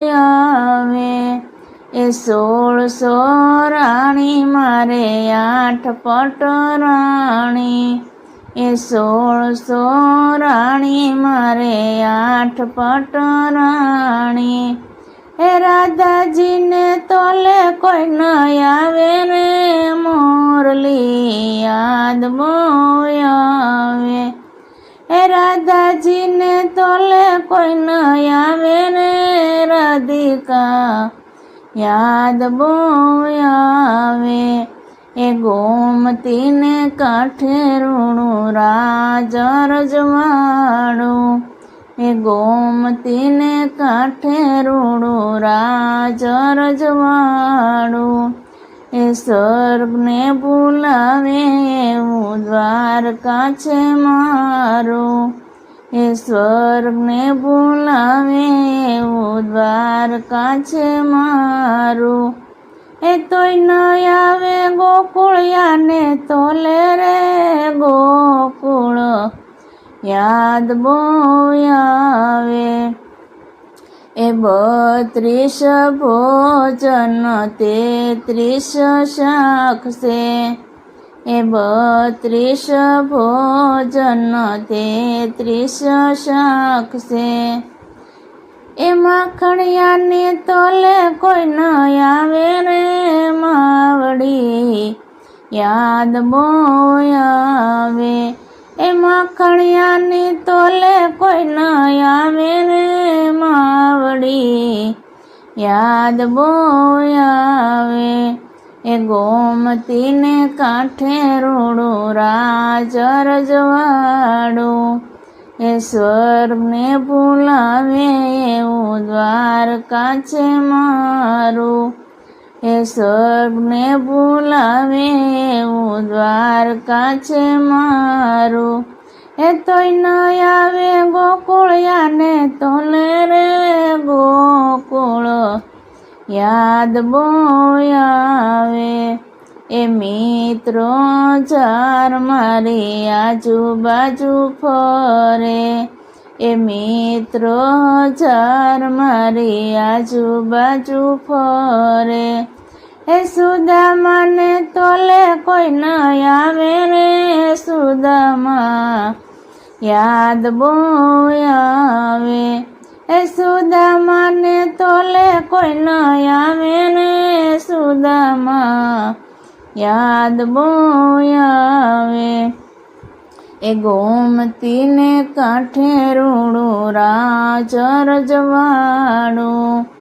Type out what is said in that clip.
આવે એ 1600 રાણી મારે 8 પટરાણી એ 1600 રાણી મારે 8 પટરાણી એ રાધાજીને તોલે કોઈ ન આવે રે મોરલી યાદ બહુ આવે એ રાધાજીને તોલે કોઈ ન આવે રે રાધિકા યાદ બહુ આવે એ ગોમતીને કાંઠે રૂણું રાજ રજવાડું એ ગોમતીને કાંઠે રૂણું રાજ રજવાડું એ સ્વર્ગને બોલાવે એવું દ્વારકા છે મારું એ સ્વર્ગને બોલાવે એવું દ્વારકા છે મારું એ તોય ન આવે ગોકુળિયાને તોલે રે ગોકુળ યાદ બહુ આવે એ 32 ભોજન 33 શાક છે એ 32 ભોજન 33 શાક છે એ માખણિયાને તોલે કોઈ ન આવે રે માવડી યાદ બહુ આવે એ માખણિયાને તોલે કોઈ ન આવે રે માવડી યાદ બહુ આવે એ ગોમતીને કાંઠે રૂણું રાજ રજવાડું એ સ્વર્ગને બોલાવે એવું દ્વારકા છે મારું એ સ્વર્ગને બોલાવે એવું દ્વારકા છે મારું એ તોય ન આવે ગોકુળિયાને તોલે રે ગોકુળ યાદ બહુ આવે એ મિત્રો ચાર મારી આજુબાજુ ફરે એ મિત્રો ચાર મારી આજુબાજુ ફરે એ સુદામાને તોલે કોઈ ન આવે રે સુદામા યાદ બહુ આવે એ સુદામાને તોલે કોઈ ન આવે રે સુદામા યાદ બહુ આવે એ ગોમતીને કાંઠે રૂણું રાજ રજવાડું